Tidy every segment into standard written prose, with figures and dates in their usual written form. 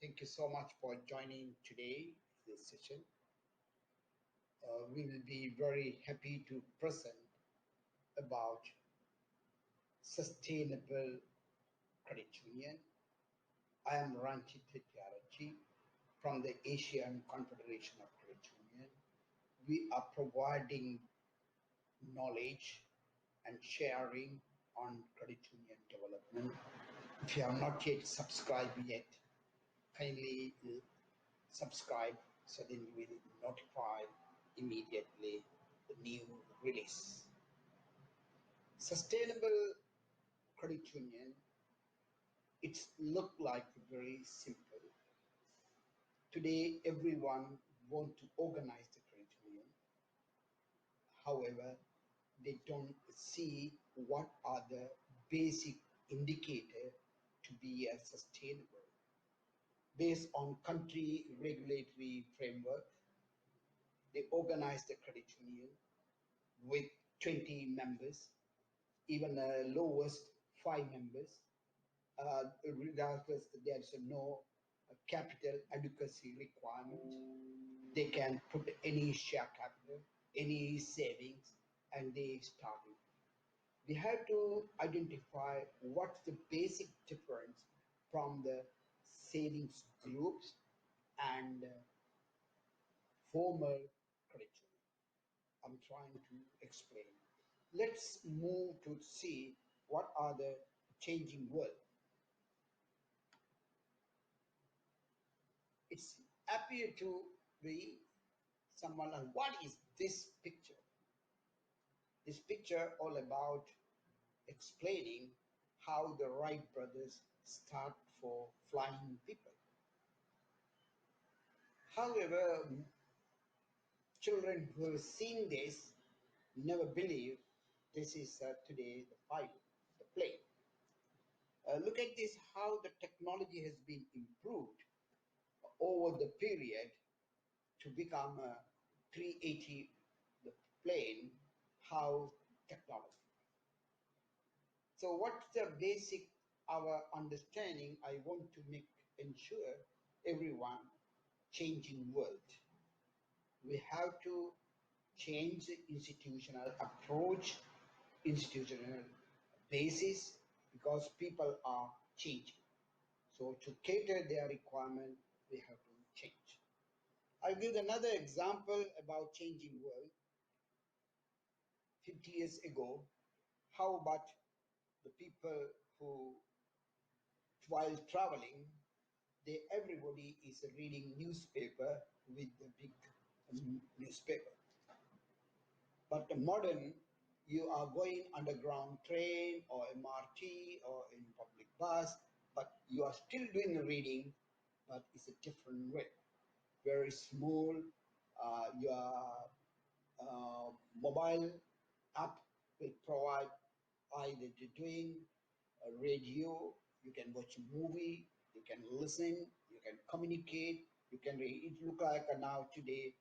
Thank you so much for joining today this session. We will be very happy to present about sustainable credit union. I am Ranjit Tyarachi from the Asian Confederation of Credit Union. We are providing knowledge and sharing on credit union development. If you have not yet subscribed yet, kindly subscribe so then you will notify immediately the new release. Sustainable credit union, it's look like very simple. Today everyone want to organize the credit union. However, they don't see what are the basic indicator to be a sustainable. Based on country regulatory framework, they organize the credit union with 20 members, even the lowest 5 members. Regardless, there's no capital adequacy requirement. They can put any share capital, any savings, and they start it. We have to identify what's the basic difference from the savings groups and formal credit union. I'm trying to explain. Let's move to see what are the changing world. It's appear to be someone like what is this picture? This picture all about explaining how the Wright brothers start for flying people. However, children who have seen this never believe this is today the pilot, the plane. Look at this, how the technology has been improved over the period to become a 380 the plane, how technology. So what's the basic our understanding I want to make ensure everyone changing world. We have to change the institutional approach, institutional basis because people are changing. So to cater their requirement, we have to change. I'll give another example about changing world. 50 years ago, how about the people who, while traveling, they everybody is reading newspaper with the big newspaper. But the modern, you are going underground train or MRT or in public bus, but you are still doing the reading, but it's a different way. Very small. Your mobile app will provide either to doing a radio, you can watch a movie, you can listen, you can communicate, you can read. It look like now today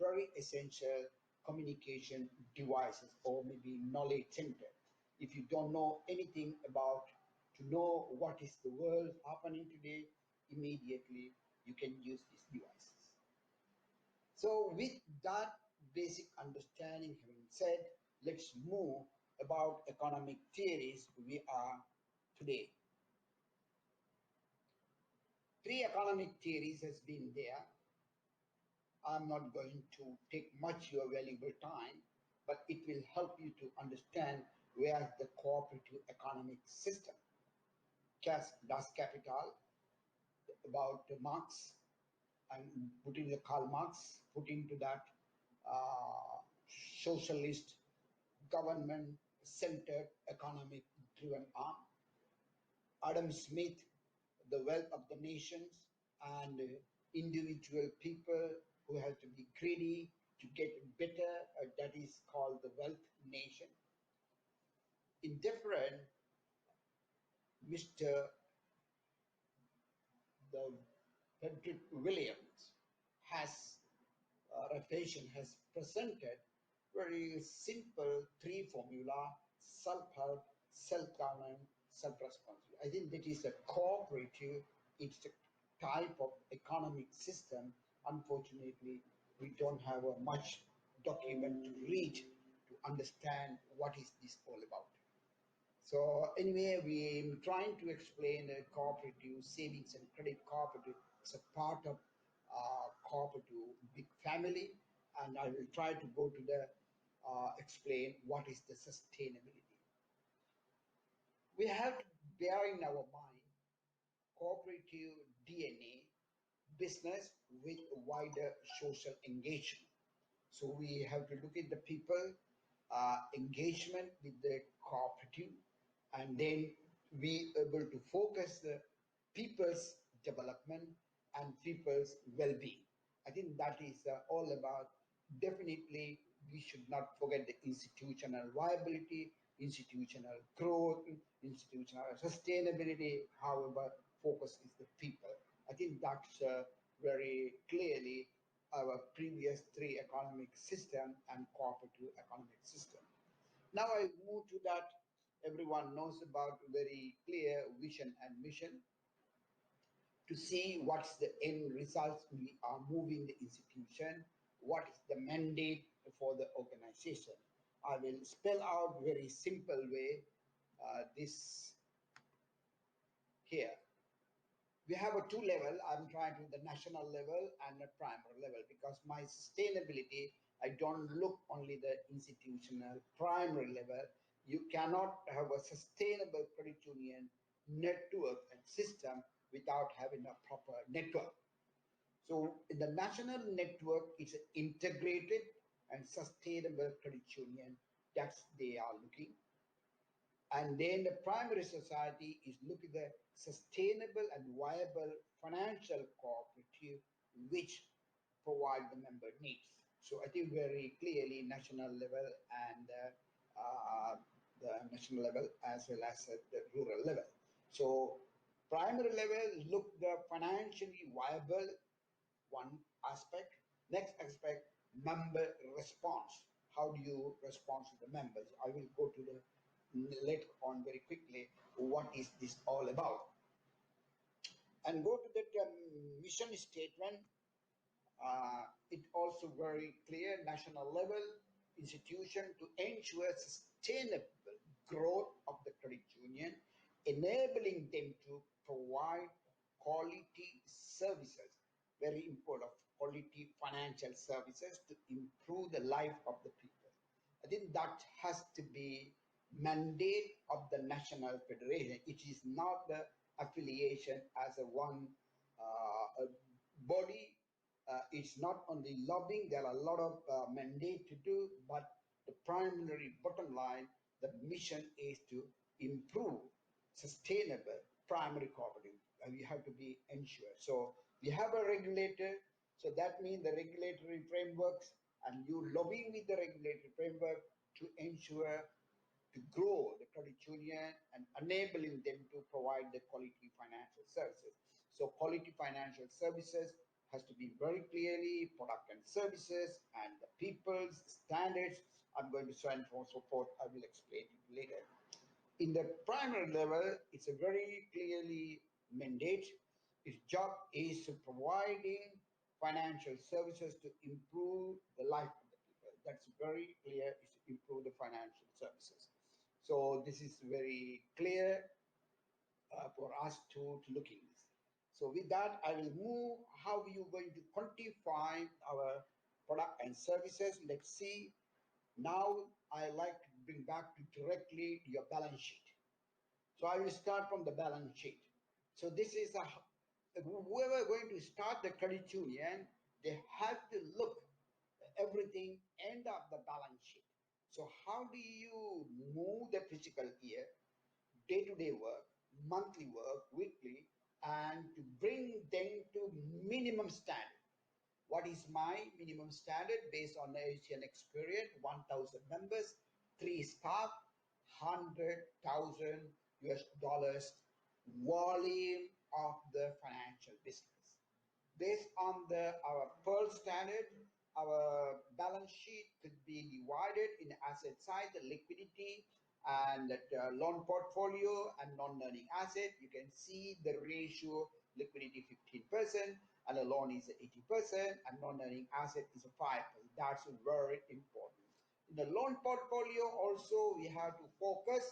very essential communication devices or maybe knowledge center. If you don't know anything about to know what is the world happening today, immediately you can use these devices. So with that basic understanding having said, let's move about economic theories we are today. Three economic theories has been there. I'm not going to take much your valuable time, but it will help you to understand where the cooperative economic system, Das Kapital, about Marx, and put in the Karl Marx, put into that socialist government centered economic driven arm. Adam Smith, the wealth of the nations, and individual people who have to be greedy to get better, that is called the wealth nation. In different, Mr. the Frederick Williams has Raphael has presented very simple three formula: self-help, self-governance, self-responsibility. I think that is a cooperative institute. type of economic system, unfortunately, we don't have a much document to read to understand what is this all about. So anyway, we're trying to explain the cooperative savings and credit cooperative as a part of cooperative big family, and I will try to go to the explain what is the sustainability. We have to bear in our mind cooperative DNA, business with wider social engagement. So we have to look at the people engagement with the cooperative, and then we able to focus the people's development and people's well-being. I think that is all about. Definitely, we should not forget the institutional viability, institutional growth, institutional sustainability. However, focus is the people. I think that's very clearly our previous three economic system and cooperative economic system. Now I move to that. Everyone knows about very clear vision and mission to see what's the end results we are moving the institution, what is the mandate for the organization. I will spell out very simple way this here. We have a two level. I'm trying to the national level and the primary level because my sustainability, I don't look only the institutional primary level. You cannot have a sustainable credit union network and system without having a proper network. So in the national network, it's an integrated and sustainable credit union. That's they are looking. And then the primary society is looking at the sustainable and viable financial cooperative which provide the member needs. So I think very clearly national level and the national level as well as at the rural level. So primary level look the financially viable one aspect. Next aspect, member response. How do you respond to the members? I will go to the later on very quickly what is this all about. And go to the mission statement. It also very clear national level institution to ensure sustainable growth of the credit union, enabling them to provide quality services, very important, quality financial services to improve the life of the people. I think that has to be mandate of the national federation. It is not the affiliation as a one a body. It's not only lobbying. There are a lot of mandate to do, but the primary bottom line, the mission is to improve sustainable primary cooperative. We have to be ensured. So we have a regulator. So that means the regulatory frameworks, and you lobbying with the regulatory framework to ensure to grow the credit union and enabling them to provide the quality financial services. So quality financial services has to be very clearly product and services and the people's standards. I'm going to so and so forth. I will explain it later. In the primary level, it's a very clearly mandate. Its job is providing financial services to improve the life of the people. That's very clear, is to improve the financial services. So this is very clear for us to look in this. So with that, I will move how you going to quantify our product and services. Let's see. Now I like to bring back to directly your balance sheet. So I will start from the balance sheet. So this is a whoever going to start the credit union, they have to look everything end of the balance sheet. So how do you move the physical year, day-to-day work, monthly work, weekly, and to bring them to minimum standard? What is my minimum standard based on the Asian experience? 1,000 members, three staff, 100,000 US dollars volume of the financial business. Based on our Pearl standard, our balance sheet could be divided in asset side, the liquidity, and the loan portfolio and non-earning asset. You can see the ratio liquidity 15%, and a loan is 80%, and non-earning asset is 5%. That's very important. In the loan portfolio also, we have to focus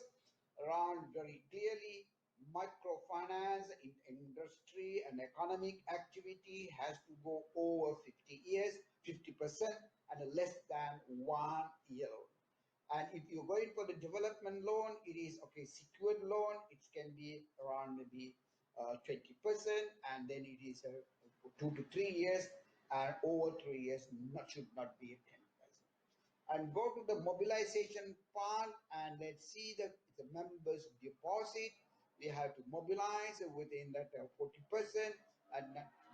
around very clearly microfinance in industry and economic activity has to go over 50 years, 50%, and less than 1 year. And if you're going for the development loan, it is okay, secured loan, it can be around maybe 20%, and then it is 2 to 3 years, and over 3 years should not be 10%. And go to the mobilization part, and let's see the members deposit. We have to mobilize within that 40%, and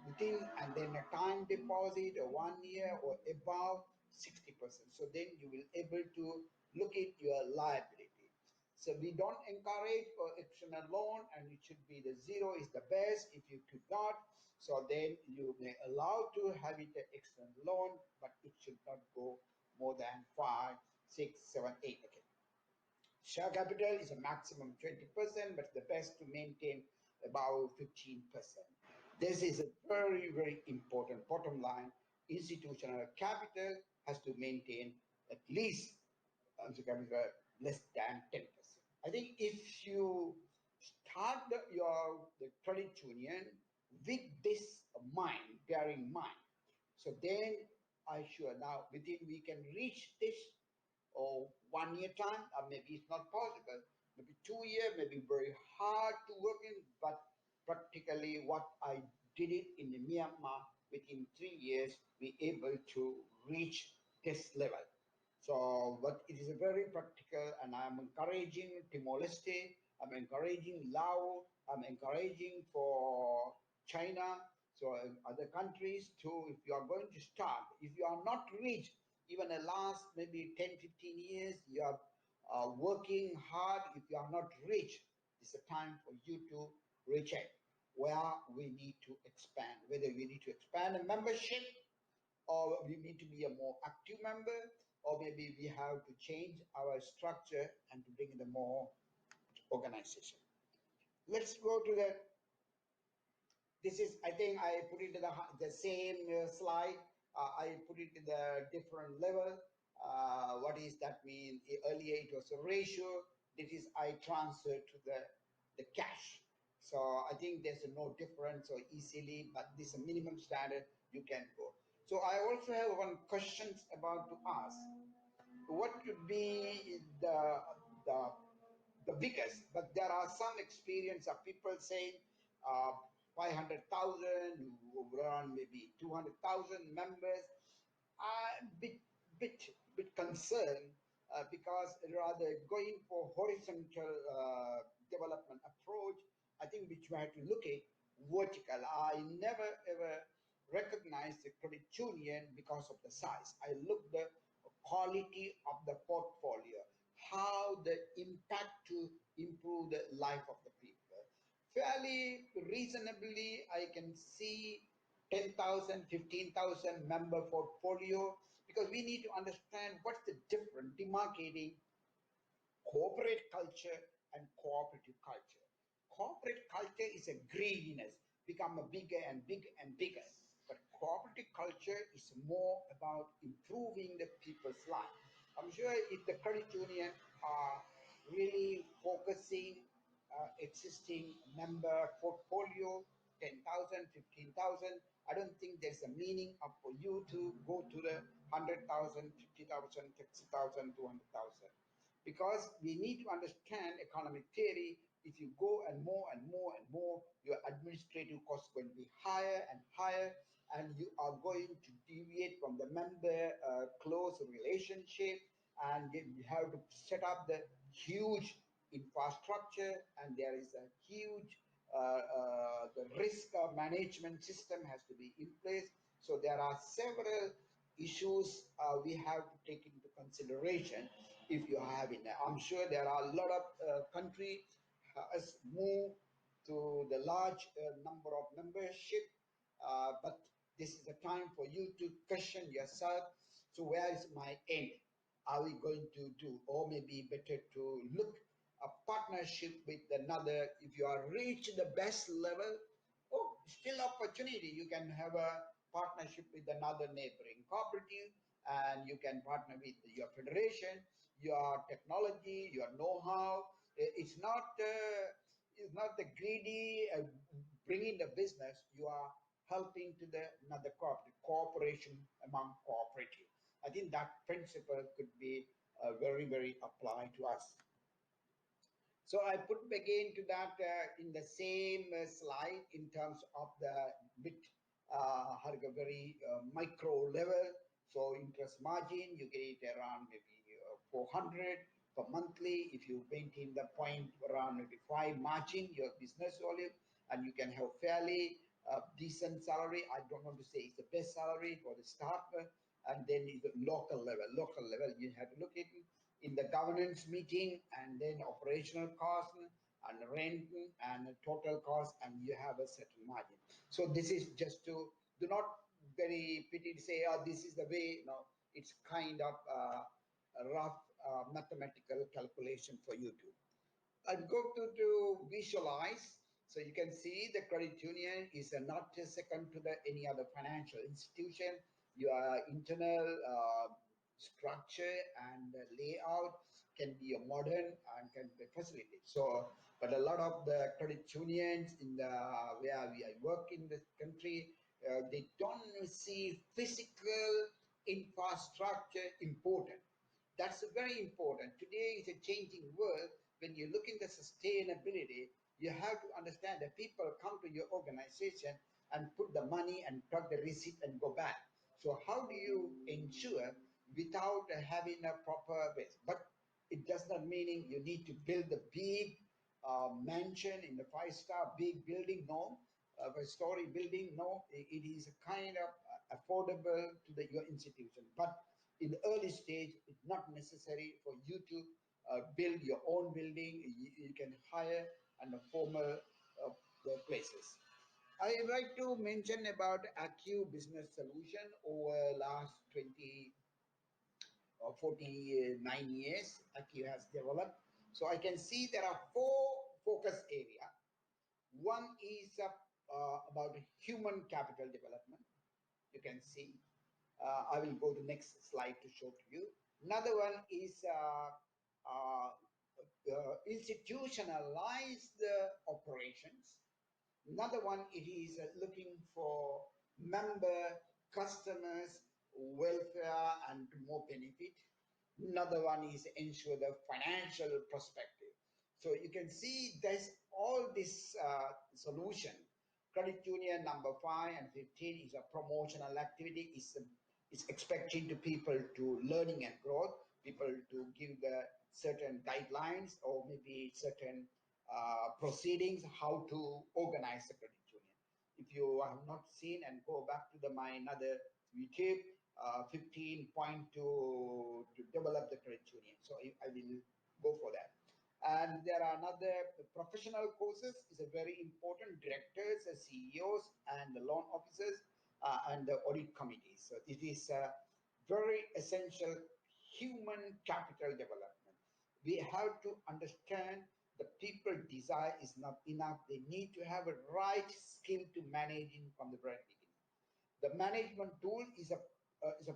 within, and then a time deposit, a 1 year or above 60%. So then you will able to look at your liability. So we don't encourage external loan, and it should be the zero is the best. If you could not, so then you may allow to have it an external loan, but it should not go more than 5, 6, 7, 8. Okay. Share capital is a maximum 20%, but the best to maintain about 15%. This is a very, very important bottom line. Institutional capital has to maintain at least capital less than 10%. I think if you start the credit union with this mind, bearing in mind, so then I sure now within we can reach this or 1 year time, or maybe it's not possible, maybe 2 year, maybe very hard to work in, but practically what I did it in the Myanmar within 3 years, we able to reach this level. So, but it is a very practical, and I'm encouraging Timor-Leste, I'm encouraging Laos, I'm encouraging for China, so other countries too. If you are going to start, if you are not reached even the last maybe 10, 15 years, you are working hard. If you are not rich, it's a time for you to recheck where we need to expand, whether we need to expand a membership, or we need to be a more active member, or maybe we have to change our structure and to bring in a more organization. Let's go to the, this is, I think I put it in the same slide. I put it in the different level. What is that mean? Earlier it was a ratio. This is I transfer to the cash. So I think there's no difference so easily, but this is a minimum standard you can go. So I also have one question about to ask. What could be the biggest? But there are some experience of people saying 500,000, around maybe 200,000 members. I'm bit concerned because rather going for horizontal development approach, I think which we have to look at vertical. I never ever recognized the credit union because of the size. I look the quality of the portfolio, how the impact to improve the life of the people. Fairly reasonably, I can see 10,000, 15,000 member portfolio, because we need to understand what's the difference demarcating corporate culture and cooperative culture. Corporate culture is a greediness, become a bigger and bigger and bigger. But cooperative culture is more about improving the people's life. I'm sure if the credit union are really focusing existing member portfolio, 10,000, 15,000, I don't think there's a meaning of for you to go to the 100,000, 50,000, 60,000, 200,000, because we need to understand economic theory. If you go and more and more and more, your administrative costs going to be higher and higher, and you are going to deviate from the member close relationship, and you have to set up the huge infrastructure, and there is a huge the risk management system has to be in place. So there are several issues we have to take into consideration if you have it. I'm sure there are a lot of countries has moved to the large number of membership, but this is the time for you to question yourself. So where is my end? Are we going to do, or maybe better to look a partnership with another? If you are reach the best level, oh still opportunity. You can have a partnership with another neighboring cooperative, and you can partner with your federation, your technology, your know-how. It's not the greedy bringing the business. You are helping to the another cooperative, cooperation among cooperative. I think that principle could be very applied to us. So I put again to that in the same slide in terms of the bit very micro level. So interest margin, you get it around maybe 400 per monthly. If you maintain the point around maybe 5 margin your business volume, and you can have fairly decent salary. I don't want to say it's the best salary for the staff, and then is the local level. Local level, you have to look at it in the governance meeting, and then operational cost and rent and total cost, and you have a certain margin. So this is just to do not very pity to say, oh, this is the way. No, it's kind of a rough mathematical calculation for you to and go to visualize. So you can see the credit union is not just second to the any other financial institution. Your internal structure and layout can be a modern and can be facilitated. So, but a lot of the credit unions in the where we work in the country, they don't see physical infrastructure important. That's very important. Today is a changing world. When you look into sustainability, you have to understand that people come to your organization and put the money and tuck the receipt and go back. So how do you ensure without having a proper base? But it does not mean you need to build a big mansion in the five-star big building. No, a story building. No, it is a kind of affordable to your institution. But in the early stage, it's not necessary for you to build your own building. You can hire and formal places. I would like to mention about AQ Business Solution over last 20 or 49 years. AQ has developed. So I can see there are four focus areas. One is about human capital development. You can see. I will go to next slide to show to you. Another one is institutionalized operations. Another one, it is looking for member, customers, welfare, and more benefit. Another one is ensure the financial perspective. So you can see there's all this solution. Credit union number 5 and 15 is a promotional activity. Is expecting to people to learning and growth, people to give the certain guidelines or maybe certain proceedings how to organize the credit union. If you have not seen and go back to my another YouTube, 15 point to develop the credit union. So I will go for that. And there are another professional courses is a very important directors, CEOs, and the loan officers and the audit committees. So it is a very essential human capital development. We have to understand the people desire is not enough. They need to have a right skill to managing from the very beginning. The management tool is a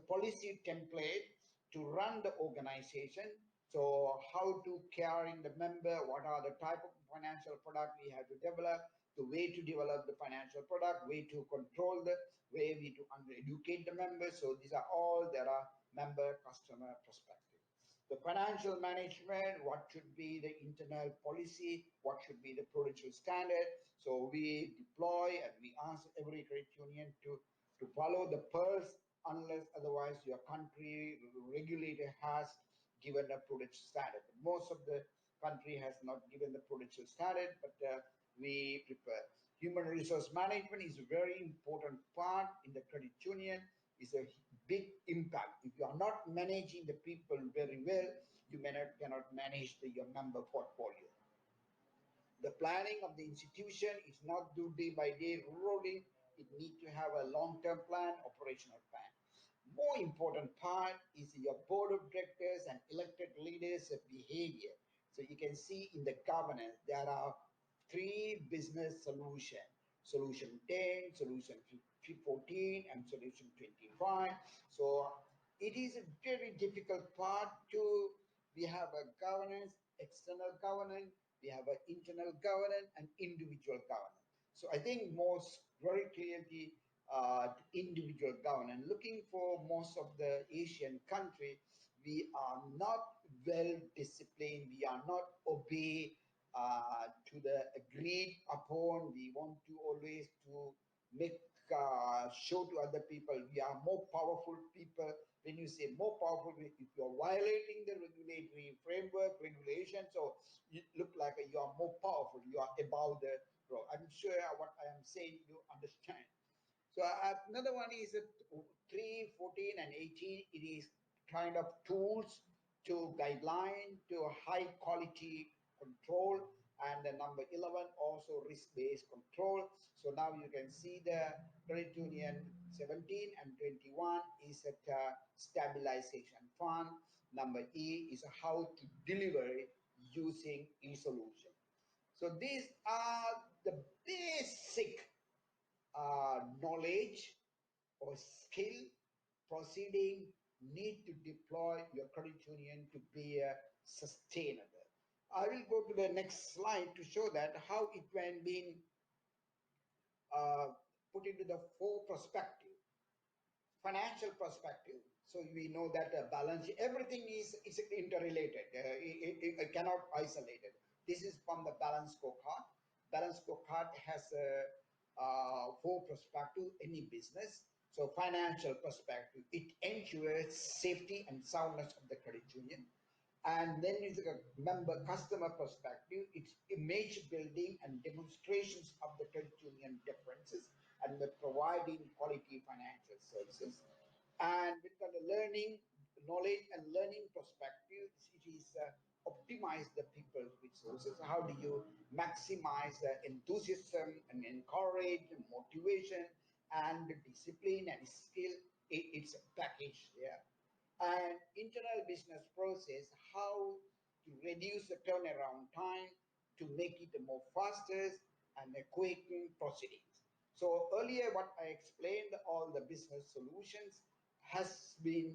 policy template to run the organization. So how to care in the member, what are the type of financial product we have to develop, the way to develop the financial product, way to control the way we to educate the members. So these are all there are member customer perspective. The financial management, what should be the internal policy, what should be the prudential standard. So we deploy and we ask every credit union to follow the PERS unless otherwise your country regulator has given a prudential standard. Most of the country has not given the prudential standard, but we prepare. Human resource management is a very important part in the credit union. Is a big impact. If you are not managing the people very well, you cannot manage your member portfolio. The planning of the institution is not do day by day rolling. It needs to have a long-term plan, operational plan. More important part is your board of directors and elected leaders' behavior. So you can see in the governance, there are 3 business solutions. solution 10, solution 14, and solution 25. So it is a very difficult part to, we have a governance, external governance, we have an internal governance and individual governance. So I think most very clearly individual governance. Looking for most of the Asian country, we are not well disciplined. We are not obey to the agreed upon. We want to always to make show to other people we are more powerful people. When you say more powerful, if you are violating the regulatory framework regulation, so you look like you are more powerful. You are above the law. I'm sure what I am saying you understand. So another one is 3, 14, and 18. It is kind of tools to guideline to high quality control. And the number 11 also risk-based control. So now you can see the credit union 17 and 21 is at stabilization fund. Number E is how to deliver using e-solution. So these are the basic knowledge or skill proceeding need to deploy your credit union to be sustainable. I will go to the next slide to show that how it can be uh, put into the four perspective financial perspective. So we know that balance, everything is interrelated. It cannot isolate it. This is from the balance scorecard. Balance scorecard has four perspective any business. So financial perspective, it ensures safety and soundness of the credit union. And then it's a member customer perspective, it's image building and demonstrations of the credit union differences and the providing quality financial services. And with the learning, knowledge and learning perspective, it is optimize the people's resources. How do you maximize enthusiasm and encourage and motivation and discipline and skill? It's a package there. And internal business process, how to reduce the turnaround time to make it more faster and a quick proceedings. So earlier what I explained, all the business solutions has been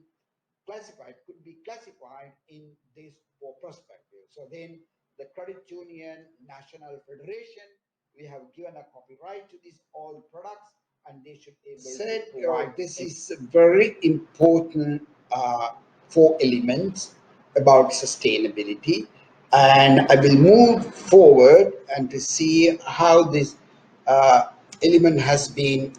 classified, could be classified in this four perspectives. So then the credit union national federation, we have given a copyright to these all products and they should able said to provide this is very important four elements about sustainability, and I will move forward and to see how this uh, element has been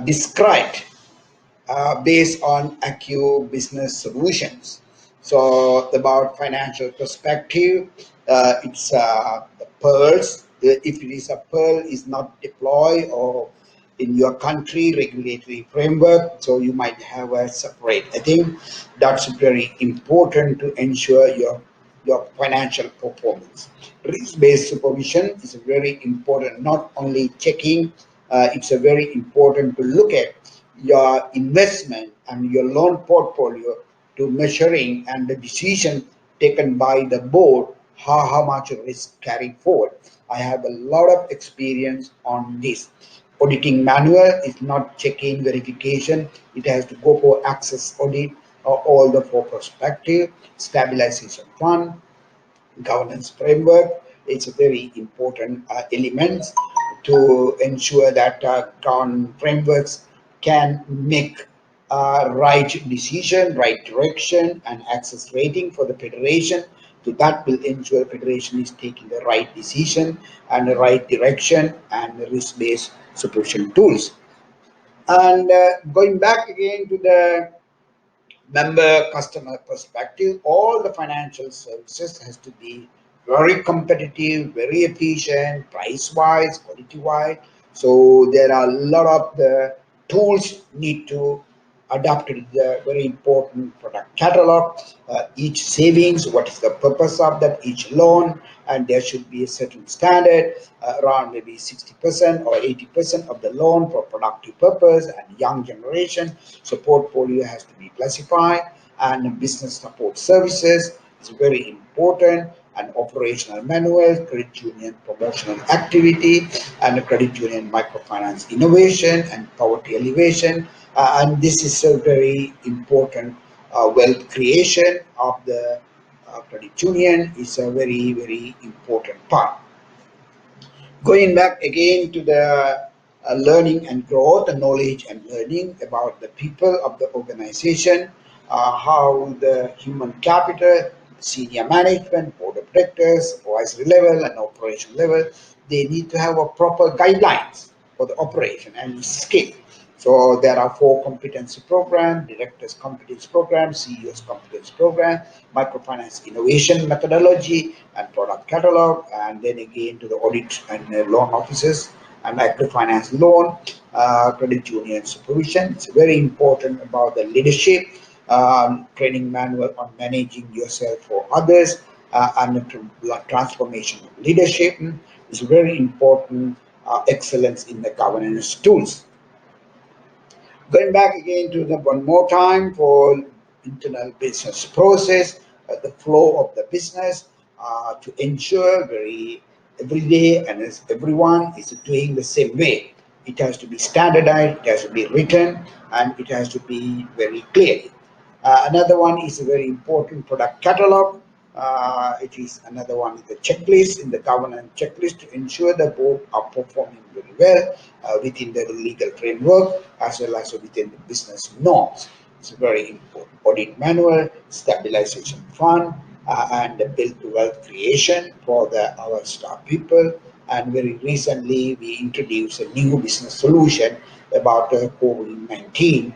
described based on Accu Business Solutions. So about financial perspective, it's the pearls. If it is a pearl is not deployed or in your country regulatory framework, so you might have a separate. I think that's very important to ensure your financial performance. Risk-based supervision is very important. Not only checking, it's a very important to look at your investment and your loan portfolio to measuring and the decision taken by the board how much risk carried forward. I have a lot of experience on this. Auditing manual is not check-in verification. It has to go for access audit or all the four perspective, stabilization fund, governance framework. It's a very important element to ensure that frameworks can make right decision, right direction, and access rating for the federation. So that will ensure federation is taking the right decision and the right direction and the risk-based supervision tools. And going back again to the member customer perspective, all the financial services has to be very competitive, very efficient, price wise, quality wise. So there are a lot of the tools need to adapt to the very important product catalog, each savings, what is the purpose of that, each loan, and there should be a certain standard around maybe 60% or 80% of the loan for productive purpose and young generation. So portfolio has to be classified, and business support services is very important. and operational manual, credit union promotional activity, and credit union microfinance innovation and poverty elevation. And this is a very important wealth creation of the credit union is a very, very important part. Going back again to the learning and growth, the knowledge and learning about the people of the organization, how the human capital, senior management, board of directors, supervisory level, and operation level, they need to have a proper guidelines for the operation and skill. So there are four competency program, directors competence program, CEOs competence program, microfinance innovation methodology and product catalog, and then again to the audit and loan officers and microfinance loan, credit union supervision. It's very important about the leadership, training manual on managing yourself for others, and the transformation of leadership is very important. Excellence in the governance tools. Going back again to the one more time for internal business process, the flow of the business to ensure very every day and as everyone is doing the same way. It has to be standardized, it has to be written, and it has to be very clear. Another one is a very important product catalog. It is another one is the checklist in the governance checklist to ensure the board are performing very well within the legal framework as well as within the business norms. It's very important. Audit manual, stabilization fund, and the build to wealth creation for our staff people. And very recently, we introduced a new business solution about COVID-19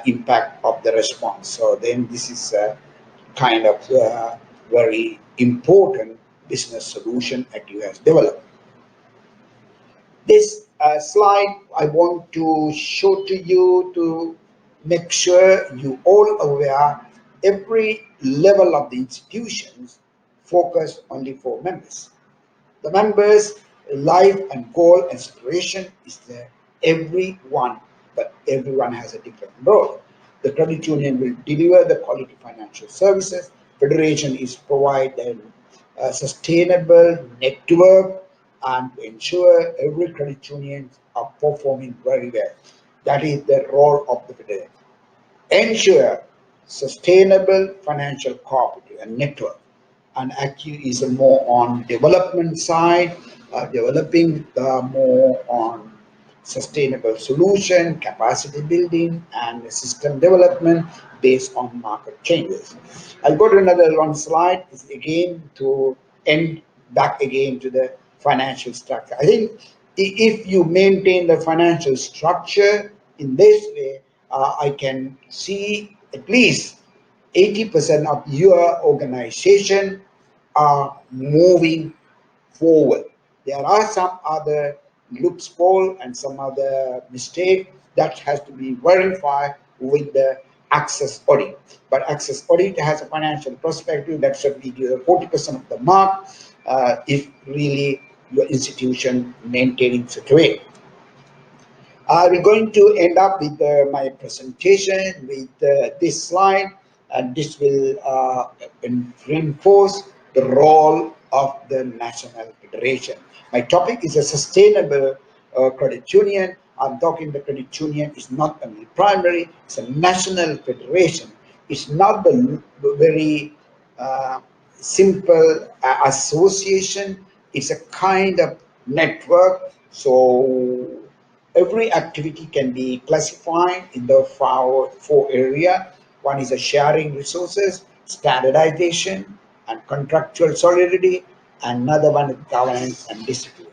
impact of the response. So then this is a kind of very important business solution that you have developed. This slide I want to show to you to make sure you all aware every level of the institutions focus only for members. The members' life and goal aspiration is there. Everyone, but everyone has a different role. The credit union will deliver the quality financial services. Federation is provide a sustainable network and to ensure every credit union are performing very well. That is the role of the federation. Ensure sustainable financial capital and network. And actually is more on development side, developing more on sustainable solution, capacity building, and system development based on market changes. I'll go to another one slide. Is again to end back again to the financial structure. I think if you maintain the financial structure in this way, I can see at least 80% of your organization are moving forward. There are some other loophole and some other mistake that has to be verified with the access audit. But access audit has a financial perspective that should give you 40% of the mark if really your institution maintaining such a way. We're going to end up with my presentation with this slide, and this will reinforce the role of the National Federation. My topic is a sustainable credit union. I'm talking the credit union is not only primary, it's a national federation. It's not the very simple association, it's a kind of network. So every activity can be classified in the four area. One is a sharing resources, standardization, and contractual solidity. Another one is governance and discipline.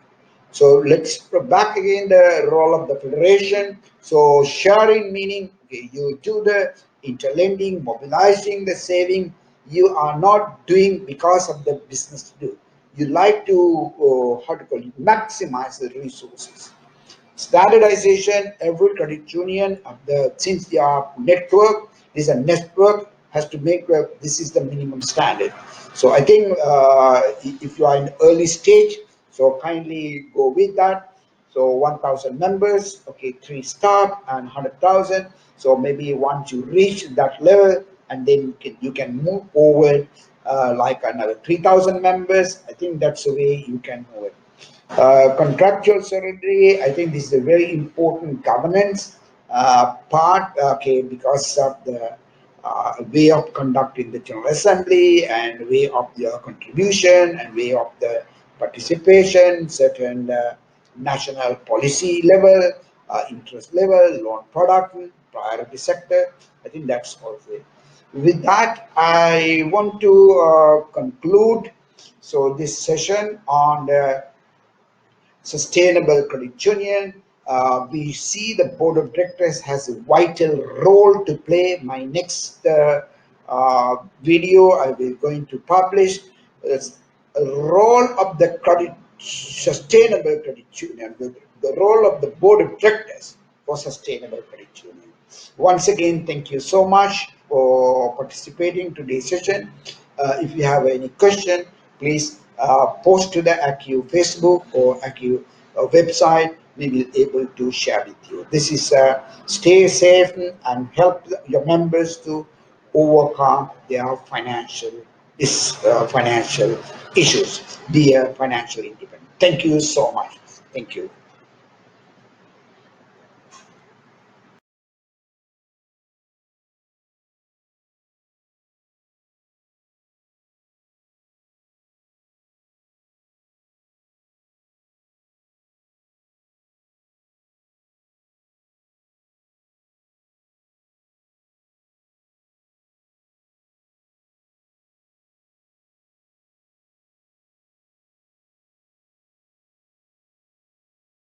So let's go back again the role of the federation. So sharing meaning okay, you do the interlending, mobilizing the saving. You are not doing because of the business to do. You like to how to call it maximize the resources. Standardization, every credit union, since they are network, this is a network, has to make this is the minimum standard. So I think if you are in early stage, so kindly go with that. So 1,000 members, okay, three staff and 100,000. So maybe once you reach that level, and then you can move forward like another 3,000 members. I think that's the way you can move it. Contractual solidity, I think this is a very important governance part, okay, because of the way of conducting the General Assembly and way of the contribution and way of the participation, certain national policy level, interest level, loan product, priority sector. I think that's also it. With that, I want to conclude so this session on the sustainable credit union. We see the board of directors has a vital role to play. My next video I will going to publish is a role of the credit sustainable credit union, the role of the board of directors for sustainable credit union. Once again, thank you so much for participating today's session. If you have any question, please post to the ACU Facebook or ACU website. We will able to share with you. This is stay safe and help your members to overcome their financial issues, be financially independent. Thank you so much. Thank you.